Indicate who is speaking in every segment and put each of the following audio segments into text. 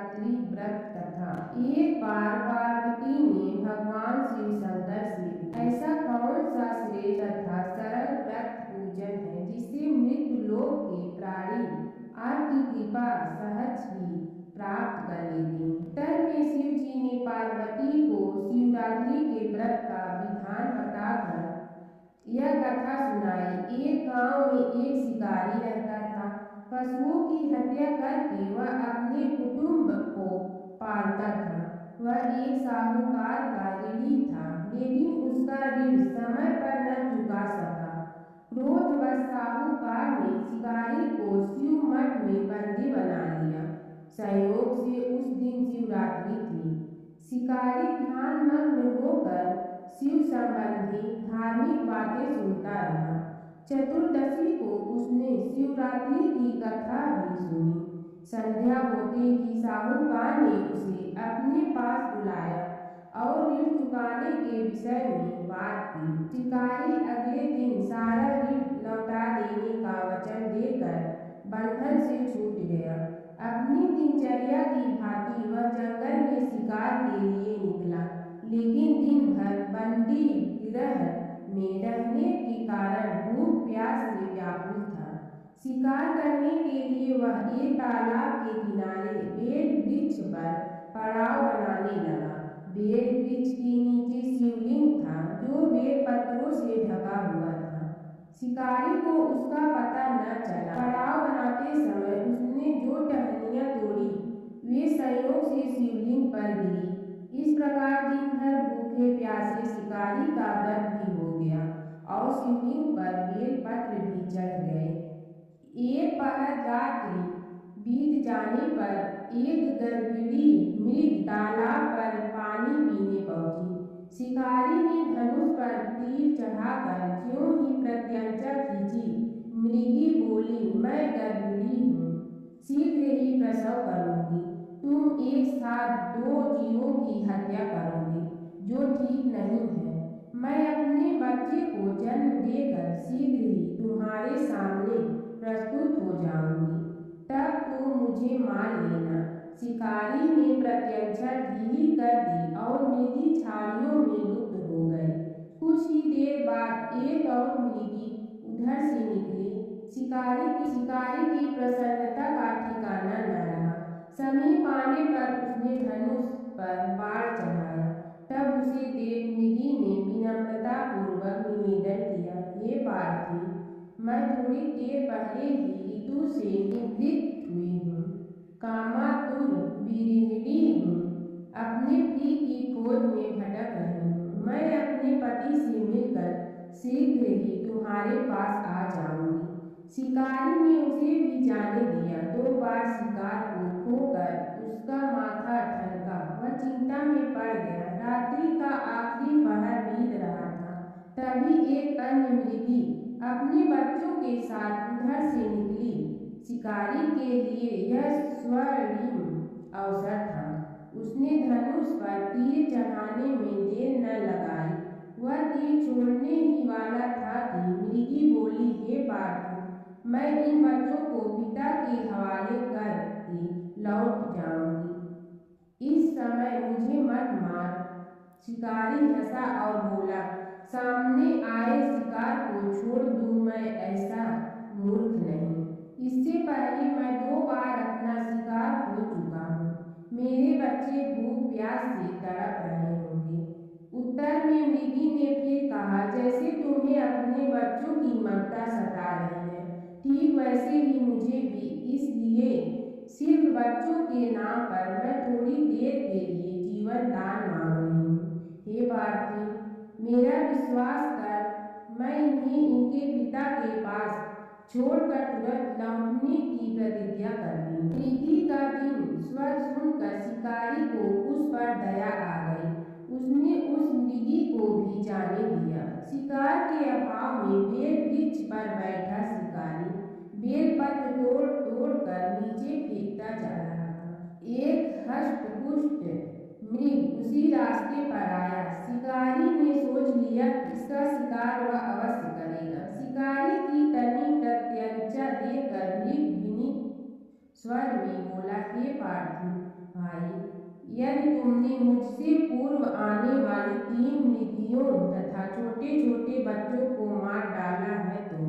Speaker 1: शिवरात्रि व्रत कथा। एक बार पार्वती ने भगवान शिव शंकर से ऐसा कौन सा श्रेष्ठ तथा सरल व्रत पूजन है जिससे मृत्यु लोक के प्राणी आपकी कृपा सहज ही प्राप्त कर लेते हैं। उत्तर में शिव जी ने पार्वती को शिवरात्रि के व्रत का विधान बताकर यह कथा सुनाई। एक गांव में एक शिकारी रहता था। पशुओं की हत्या करके वह अपने कुटुंब को पालता था। वह एक साहूकार का ऋणी था, लेकिन उसका ऋण समय पर न चुका सका। क्रोधवश साहूकार ने शिकारी को शिव मठ में बंदी बना लिया। संयोग से उस दिन शिवरात्रि थी। शिकारी ध्यानमग्न होकर शिव संबंधी धार्मिक बातें सुनता रहा। चतुर्दशी को उसने शिवरात्रि की कथा भी सुनी। संध्या होते ही साहूकार ने उसे अपने पास बुलाया और ऋण चुकाने के विषय में बात की। शिकारी अगले दिन सारा ऋण लौटा देने का वचन देकर बंधन से छूट गया। अपनी दिनचर्या की भांति वह जंगल में शिकार के लिए निकला, लेकिन दिन भर बंदी गिरह में रहने के कारण भूख प्यास से व्याकुल था। शिकार करने के लिए वह एक तालाब के किनारे बेल वृक्ष पर पड़ाव बनाने लगा। बेल वृक्ष के नीचे शिवलिंग था जो बेल पत्रों से ढका हुआ था। शिकारी को उसका पता न चला। पड़ाव बनाते समय उसने जो टहनियां तोड़ी वे संयोग से शिवलिंग पर गिरी। इस प्रकार दिन भर भूखे प्यासे शिकारी का व्रत भी हो गया और शिवलिंग पर बेल पत्र भी चढ़ गए। एक पहर रात्रि बीत जाने पर एक गर्भिणी मृग तालाब पर पानी पीने पहुंची। शिकारी ने धनुष पर तीर चढ़ाकर ज्यों ही प्रत्यंचा खींची, मृगी बोली, मैं गर्भिणी हूँ, शीघ्र ही प्रसव करूंगी। तुम एक साथ दो जीवों की हत्या करोगे, जो ठीक नहीं है। मैं अपने बच्चे को जन्म देकर शीघ्र ही तुम्हारे सामने प्रस्तुत हो जाऊंगी, तब तुम मुझे मान लेना। शिकारी ने प्रत्यंचा ढीली कर दी और मृगी छालियों में लुप्त हो गई। कुछ ही देर बाद एक और मृगी उधर से निकली। शिकारी की प्रसन्नता का ठिकाना न रहा। समय पाने पर उसने धनुष पर बाण चढ़ाया। तब उसे देव मृगी ने विनम्रता पूर्वक निवेदन किया, हे पार्थी, मैं थोड़ी देर पहले ही ऋतु से निवृत्त हुई हूँ, कामातुर विरहिणी हूँ, अपने प्रिय की खोज में भटक रही हूँ। मैं अपने पति से मिलकर शीघ्र ही तुम्हारे पास आ जाऊंगी। शिकारी ने उसे भी जाने दिया। 2 बार शिकार को खोकर उसका माथा ठनका। वह चिंता में पड़ गया। रात्रि का आखिरी पहर बीत रहा था। तभी एक अन्य मृगी अपने बच्चों के साथ उधर से निकली। शिकारी के लिए यह स्वर्णिम अवसर था। उसने धनुष पर तीर चढ़ाने में देर न लगाई। वह तीर छोड़ने ही वाला था कि मृगी बोली, हे पार्थी, मैं इन बच्चों को पिता के हवाले कर के लौट जाऊंगी। इस समय मुझे मत मार। शिकारी हंसा और बोला, सामने आए शिकार को छोड़ दूं मैं ऐसा मूर्ख नहीं। इससे पहले मैं 2 बार अपना शिकार खो चुका हूँ। मेरे बच्चे भूख प्यास से तड़प रहे होंगे। उत्तर में मृगी ने फिर कहा, जैसे तुम्हें अपने बच्चों की ममता सता रही है, ठीक वैसे ही मुझे भी। इसलिए सिर्फ बच्चों के नाम पर मैं थोड़ी देर के लिए जीवन दान मांग रही हूँ। हे पार्थी, मेरा विश्वास कर, मैं इन्हें इनके पिता के पास छोड़कर तुरंत लौटने की प्रतिज्ञा करती हूँ। मृगी का दिन स्वर सुनकर शिकारी को उस पर दया आ गई। उसने उस मृगी को भी जाने दिया। शिकार के अभाव में बेल वृक्ष पर बैठा शिकारी बेल पत्र तोड़ तोड़ कर नीचे फेंकता जा रहा था। एक हष्ट-पुष्ट मृग उसी रास्ते पर आया। शिकारी ने सोच लिया इसका शिकार वह अवश्य करेगा। शिकारी की तनी प्रत्यंचा देकर मृग विनीत स्वर में बोला, हे पार्थी तुमने मुझसे पूर्व आने वाली 3 निधियों तथा छोटे छोटे बच्चों को मार डाला है तो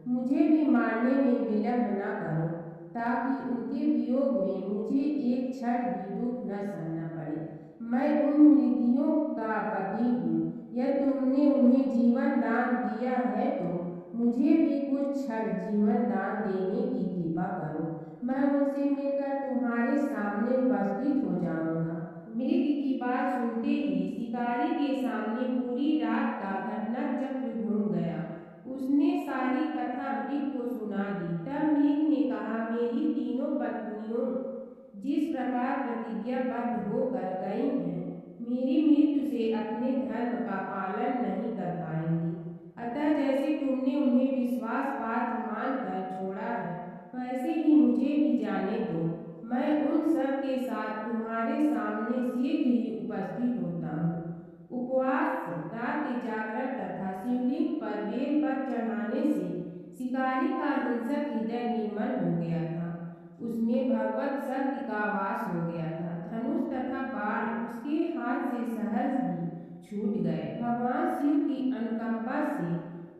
Speaker 1: मुझे भी मारने में विलम्ब न करो, ताकि उनके वियोग में मुझे एक क्षण भी दुख न सहना पड़े। मैं उन निधियों का पति हूँ। यदि तुमने उन्हें जीवन दान दिया है तो मुझे भी कुछ क्षण जीवन दान देने की कृपा करो। मैं उनसे मिलकर तुम्हारे सामने उपस्थित हो जाऊंगा। मृग की बात सुनते ही शिकारी के सामने पूरी रात का घटना चक्र घूम गया। उसने सारी कथा मृग को सुना दी। तब मृग ने कहा, मेरी तीनों पत्नियों जिस प्रकार प्रतिज्ञाबद्ध होकर गई हैं, मेरी मृत्यु से अपने धर्म का पालन नहीं कर पाएंगी। अतः जैसे तुमने उन्हें विश्वास पात्र मानकर छोड़ा है, वैसे ही मुझे भी जाने दो। मैं उन सब के साथ तुम्हारे सामने शीघ्र ही उपस्थित होता हूँ। उपवास, रात जागरण तथा शिवलिंग पर बेलपत्र चढ़ाने से शिकारी का हिंसक हृदय निर्मल हो गया था। उसमें भगवत शक्ति का वास हो गया था। धनुष तथा बाण उसके हाथ से सहज ही छूट गए। भगवान शिव की अनुकंपा से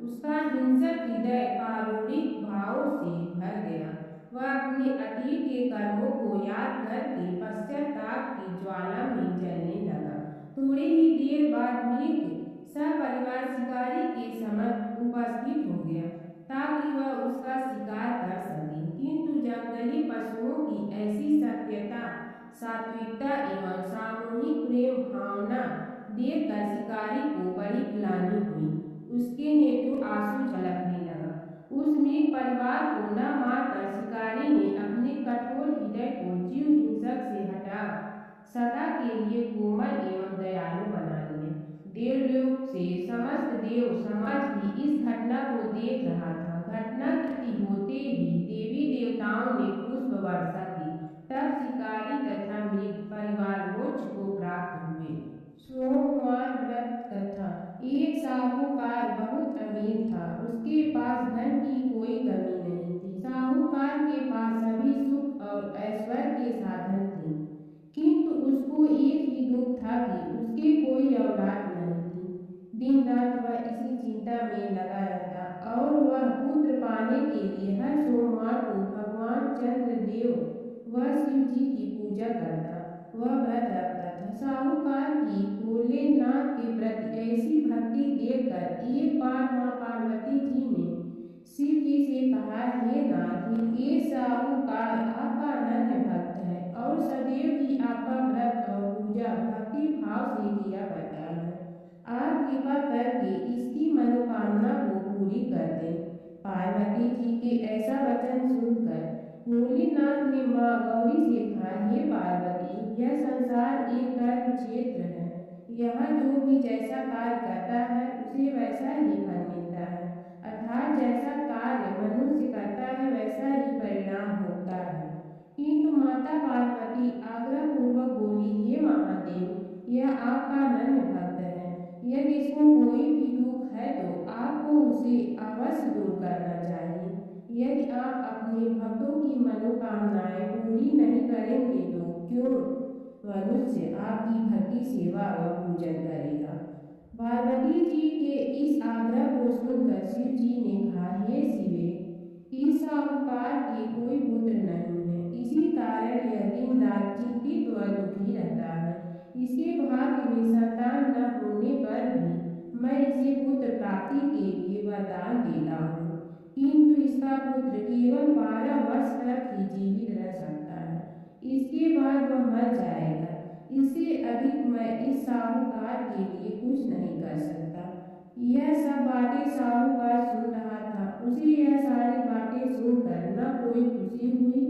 Speaker 1: उसका हिंसक हृदय कारुणिक भावों से भर गया। वह अपने अतीत के कर्मों को याद करके पश्चाताप की ज्वाला में जलने लगा। थोड़ी ही देर बाद मृग सपरिवार शिकारी के समक्ष उपस्थित हो गया, ताकि वह उसका शिकार कर सके। किंतु जंगली पशुओं की ऐसी सत्यता, सात्विकता एवं सामूहिक प्रेम भावना देखकर शिकारी को बड़ी ग्लानि हुई। उसके नेत्रों आंसू झलकने लगा। उस मृग परिवार को न मारकर शिकारी ने अपने कठोर हृदय को जीव हिंसक से हटा सदा के लिए कोमल एवं दयालु बना लिया। देवलोक से समस्त देव समाज भी इस घटना को देख रहा था। घटना की होते ही देवी देवताओं ने पुष्प वर्षा की। तब शिकारी तथा मृग परिवार मोक्ष को प्राप्त हुए। सोमवार व्रत कथा। एक साहूकार बहुत अमीर था। उसके पास धन की कोई कमी नहीं थी। साहूकार के पास सभी सुख और ऐश्वर्य के साधन थे, किंतु उसको एक ही दुख था कि उसकी कोई औलाद नहीं थी। दिन रात वह इसी चिंता में लगा रहता और वह पुत्र पाने के लिए हर सोमवार को भगवान चंद्रदेव व शिव जी की पूजा करता। वह व्रत रखता था। साहूकार की भोलेनाथ के प्रति ऐसी भक्ति देखकर एक बार माँ पार्वती जी ने शिव जी से कहा, हे नाथ, ये साहूकार आपका अनन्य भक्त है और सदैव ही आपका व्रत और पूजा भक्ति भाव से किया करता है। आप कृपा करके इसकी मनोकामना को पूरी कर दें। पार्वती जी के ऐसा वचन सुनकर भोलेनाथ ने माँ गौरी से कहा, हे पार्वती, यह संसार एक कर्म क्षेत्र है। यहाँ जो भी जैसा कार्य करता है उसे वैसा ही फल मिलता है। अर्थात जैसा कार्य मनुष्य करता है वैसा ही परिणाम होता है। किंतु माता पार्वती आग्रह पूर्वक बोली, हे महादेव, यह आपका अनन्य भक्त है। यदि इसको कोई भी दुख है तो आपको उसे अवश्य दूर करना चाहिए। यदि आप अपने भक्तों की मनोकामनाएं पूरी नहीं करेंगे तो क्यों मनुष्य आपकी भक्ति सेवा और पूजन करेगा। पार्वती जी के इस आग्रह को सुनकर शिव जी ने कहा, हे शिवे, इस साहूकार के कोई पुत्र नहीं है। इसी कारण यह दिन रात चिंतित व दुखी रहता है। इसके भाग्य में संतान न होने पर भी मैं इसे पुत्र प्राप्ति के लिए वरदान देता हूँ, किंतु इसका पुत्र केवल 12 वर्ष तक ही जीवित रह सकता है। इसके बाद वह मर जाएगा। इससे अधिक मैं इस साहूकार के लिए कुछ नहीं कर सकता। यह सब बातें साहूकार सुन रहा था। उसे यह सारी बातें सुनकर न कोई खुशी हुई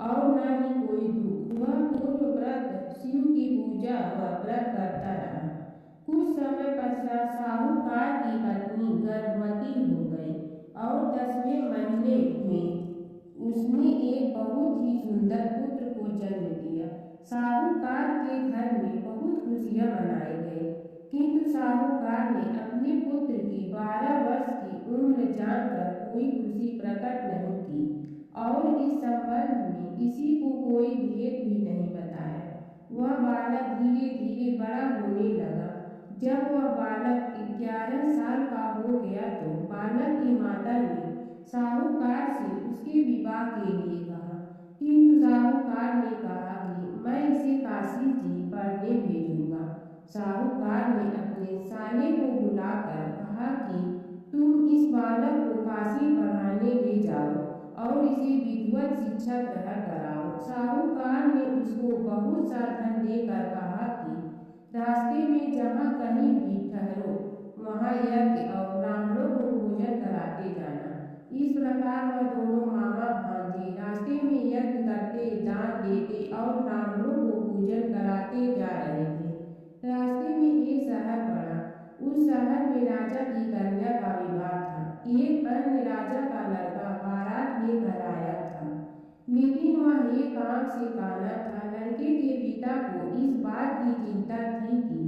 Speaker 1: और न ही कोई दुख। वह पूर्व व्रत शिव की पूजा व व्रत करता रहा। कुछ समय पश्चात साहूकार की पत्नी गर्भवती हो गई और 10वें महीने में उसने एक बहुत ही सुंदर पुत्र को जन्म दिया। साहूकार के घर में बहुत खुशियां मनाई गई, किंतु साहूकार ने अपने पुत्र की 12 वर्ष की उम्र जानकर कोई खुशी प्रकट नहीं की और इस संबंध में किसी को कोई भेद भी नहीं बताया। वह बालक धीरे धीरे बड़ा होने लगा। जब वह बालक 11 साल का हो गया तो बालक की माता ने साहूकार से उसके विवाह के लिए कहा, किंतु साहूकार ने कहा कि मैं इसे काशी जी पढ़ने भेजूंगा। साहूकार ने अपने साले को बुलाकर कहा कि तुम इस बालक को काशी पढ़ाने ले जाओ और इसे विधिवत शिक्षा ग्रहण कराओ। साहूकार ने उसको बहुत सा धन देकर कहा कि रास्ते में जहाँ कहीं भी ठहरो वहाँ यज्ञ और ब्राह्मणों को भोजन कराते जाना। इस प्रकार वह दोनों मामा भांजे रास्ते में यज्ञ करते, दान देते और ब्राह्मणों को भोजन कराते जा रहे थे। रास्ते में एक शहर पड़ा। उस शहर में राजा की कन्या का विवाह था। एक अन्य राजा का लड़का बारात लेकर आया था, लेकिन वह एक आंख से काला था। लड़के के पिता को इस बात की चिंता थी कि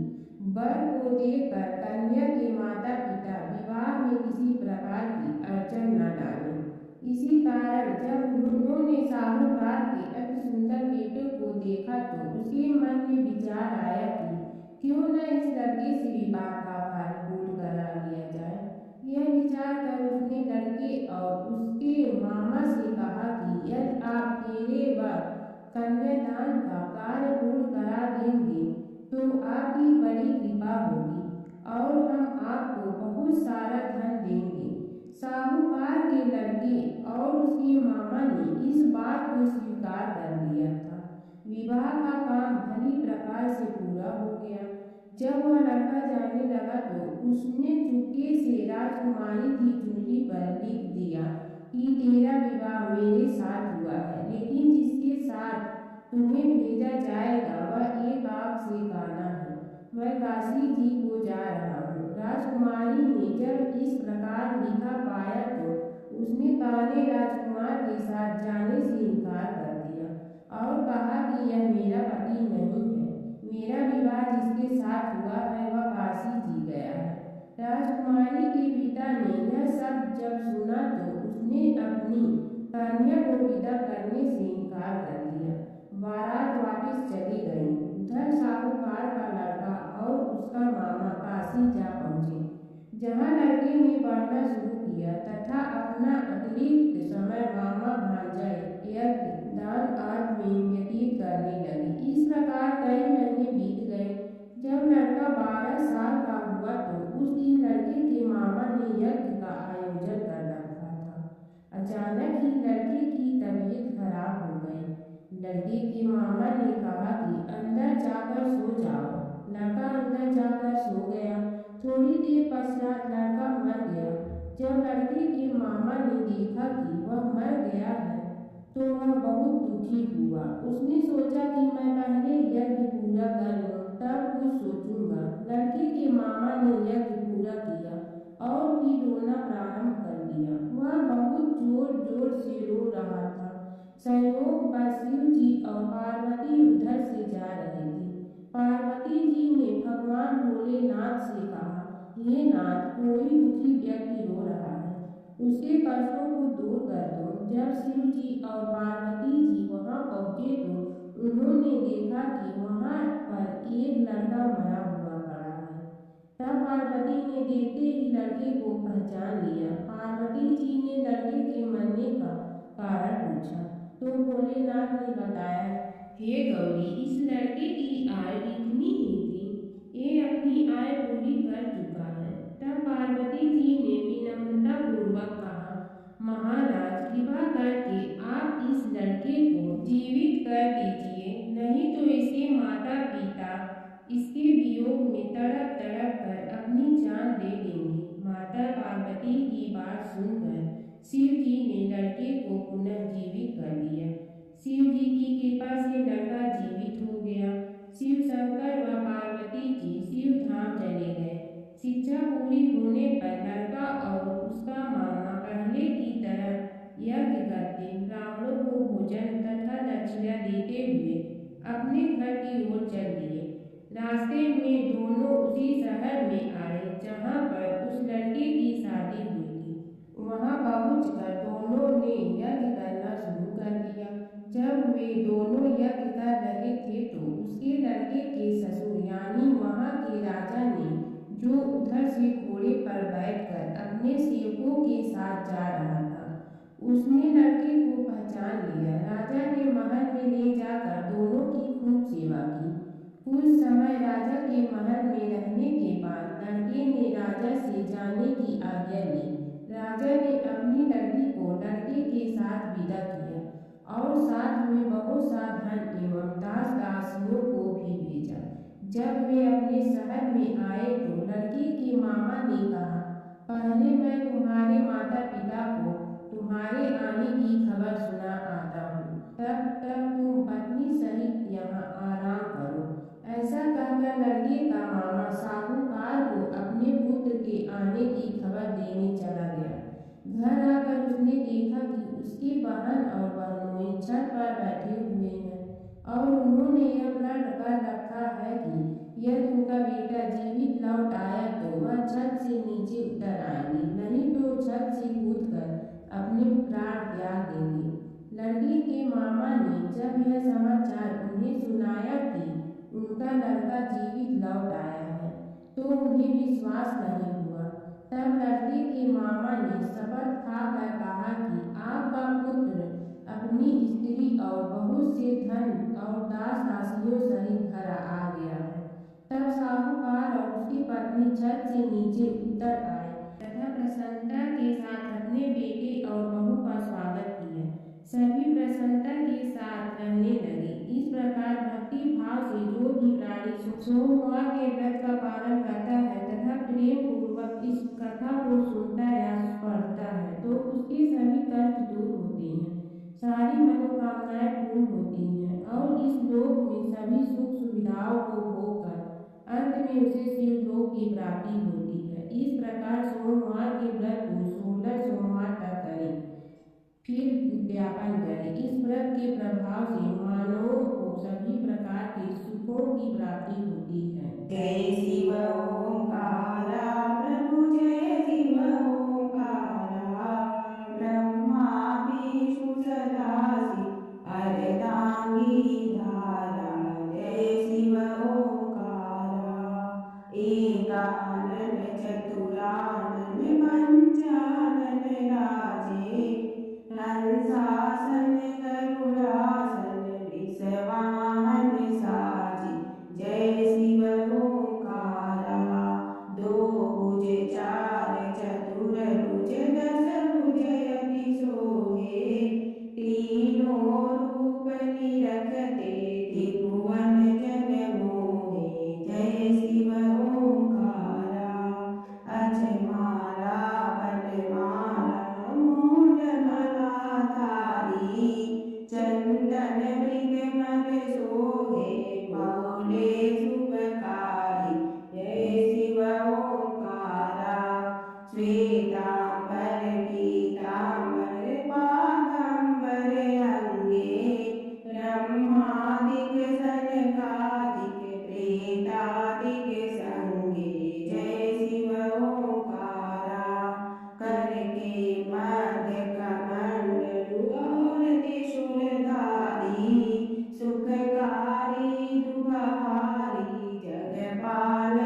Speaker 1: वर को देखकर कन्या के माता पिता विवाह में किसी प्रकार की अड़चन न डालें। इसी कारण जब उन्होंने साहूकार के अति सुंदर बेटे को देखा तो उसके मन में विचार आया कि क्यों न इस लड़के से विवाह का फल करा लिया जाए। यह विचार कर उसने लड़के और उसके मामा से कहा कि यदि आप मेरे व कन्यादान का कार्य पूर्ण करा देंगे तो आपकी बड़ी कृपा होगी और हम आपको बहुत सारा धन देंगे। साहूकार के लड़के और उसके मामा ने इस बात को स्वीकार कर लिया था। विवाह का काम भली प्रकार से पूरा हो गया। जब वह लड़का जाने लगा तो उसने चुपके से राजकुमारी की चुनरी पर लिख दिया कि तेरा विवाह मेरे साथ हुआ है, लेकिन जिसके साथ तुम्हें भेजा जाएगा वह एक आंख से काला है। मैं काशी जी को जा रहा हूँ। राजकुमारी ने जब इस प्रकार लिखा पाया तो उसने काले राजकुमार के साथ जाने से इनकार कर दिया और कहा कि यह मेरा पति नहीं है। मेरा विवाह जिसके साथ हुआ है वह काशी जी गया है। राजकुमारी के पिता ने यह सब जब सुना तो उसने अपनी कन्या को विदा करने से इनकार कर दिया। बारात वापस चली गई। उधर साहूकार का लड़का और उसका मामा काशी जा पहुंचे, जहाँ लड़के ने पढ़ना शुरू किया तथा अपना अतिरिक्त समय मामा भांजा यज्ञ दान आदि में व्यतीत करने लगे। इस प्रकार कई महीने बीत गए। जब लड़का 12 साल का हुआ तो उस दिन लड़के के मामा ने यज्ञ का आयोजन कर रखा था। अचानक ही लड़के की तबीयत खराब हो गई। लड़के के मामा ने कहा कि अंदर जाकर सो जाओ। लड़का अंदर जाकर सो गया। थोड़ी देर पश्चात लड़का मर गया। जब लड़के के मामा ने देखा कि वह मर गया है तो वह बहुत दुखी हुआ। उसने सोचा कि मैं पहले यज्ञ पूरा कर लूं, तब कुछ सोचूंगा। लड़के के मामा ने यज्ञ पूरा किया और फिर रोना प्रारंभ कर दिया। वह बहुत जोर जोर से रो रहा था। संयोग पर शिव जी और पार्वती उधर से जा रहे थे। पार्वती जी ने भगवान भोलेनाथ से कहा, हे नाथ, कोई दुखी व्यक्ति रो रहा है, उसके कष्टों को दूर कर दो। जब शिव जी और पार्वती जी वहां पहुंचे तो उन्होंने देखा कि वहां पर एक लड़का मरा हुआ पड़ा है। तब पार्वती ने देखते ही लड़के को पहचान लिया। पार्वती जी ने लड़के के मरने का कारण पूछा तो भोलेनाथ ने बताया, हे गौरी, इस लड़के की आयु इतनी ही थी, ये अपनी आयु पूरी कर चुका है। तब पार्वती जी ने विनम्रता पूर्वक कहा, महाराज, कृपा करके आप इस लड़के को जीवित कर दीजिए, नहीं तो इसके माता पिता इसके वियोग में तड़प तड़प कर अपनी जान दे देंगे। माता पार्वती की बात सुनकर शिव जी ने लड़के को पुनर्जीवित कर दिया। शिव जी की कृपा से लड़का जीवित हो गया। शिव शंकर व पार्वती जी शिव धाम चले गए। शिक्षा पूरी होने पर लड़का और उसका मामा पहले की तरह यज्ञ करते, ब्राह्मणों को भोजन तथा दक्षिणा देते हुए अपने घर की ओर चल दिए। रास्ते में दोनों उसी शहर में आए जहाँ पर उस लड़के की शादी हुई थी। वहाँ पहुंचकर दोनों ने यज्ञ करना शुरू कर दिया। जब वे दोनों यज्ञ कर रहे थे तो उसके साथ जा रहा था। उसने लड़के को पहचान लिया। राजा ने महल में ले जाकर दोनों की खूब सेवा की। कुछ समय राजा के महल में रहने के बाद लड़के ने राजा से जाने की आज्ञा ली। राजा ने अपनी लड़की को लड़के के साथ विदा किया और साथ में बहुत सा धन एवं दास दासियों को भी भेजा। जब वे अपने शहर में आए तो लड़की के मामा ने कहा, पहले मैं तुम्हारे माता पिता को तुम्हारे आने की खबर सुना आता हूँ, तब तक तुम पत्नी सहित यहाँ आराम करो। ऐसा कहकर लड़के का मामा साहूकार को अपने पुत्र के आने की खबर देने चला गया। घर आकर उसने देखा कि उसकी बहन और बहनोई छत पर बैठे हुए हैं और उन्होंने यह प्रण कर रखा है कि यदि उनका बेटा जीवित लौट आया तो वह छत से नीचे उतर आएंगे, नहीं तो छत से कूदकर अपने प्राण त्याग देंगे। लड़की के मामा ने जब यह समाचार उन्हें सुनाया कि उनका लड़का जीवित लौट आया है तो उन्हें विश्वास नहीं हुआ। तब लड़के के मामा ने शपथ खाकर कहा कि आपका पुत्र अपनी स्त्री और बहुत से धन और दास दासियों सहित घर आ गया है। तब साहूकार और उसकी पत्नी छत से नीचे उतर आए तथा प्रसन्नता के साथ अपने बेटे और बहू का स्वागत किया। सभी प्रसन्नता के साथ रहने लगे। इस प्रकार भक्ति भाव से जो भी प्राणी सोमवार के व्रत का पालन करता है तथा प्रेम पूर्वक इस कथा को सुनता या पढ़ता है तो उसके सभी कष्ट दूर होते हैं, सारी मनोकामनाएं पूर्ण होती हैं और इस लोक में सभी सुख सुविधाओं को भोग कर अंत में उसे शिवलोक की प्राप्ति होती है। इस प्रकार सोमवार के व्रत को 16 सोमवार तक करें, फिर उद्यापन करें। इस व्रत के प्रभाव से मानवों को सभी प्रकार के सुखों की प्राप्ति होती है।
Speaker 2: जय शिव ओंकारा प्रभु जय शिव ओंकारा ब्रह्मा विष्णु सदा शिव अर्धांगी धारा। जय शिव ओंकारा एकानन चतुरानन पंचानन राजे हंसासन गरुड़ासन वृषवाहन साजे। जय शिव ओंकारा दो भुज चार चतुर्भुज दस भुज अति सोहे तीनों रूप निरखते त्रिभुवन जन मोहे। जय शिव ओंकारा अजमाला बनमाला मूल मलाधारी चंदन मृगमल सोहे बहुले शुभकारी। जय शिव ओंकारा श्वेतांबर पीतांबर बागंबर अंगे ब्रह्मादिक सनकादिक प्रेतादिक संगे। जय शिव ओंकारा कर के मध्य कमंडलु और त्रिशूलधारी सुखकारी दुखहारी जगपालनकारी।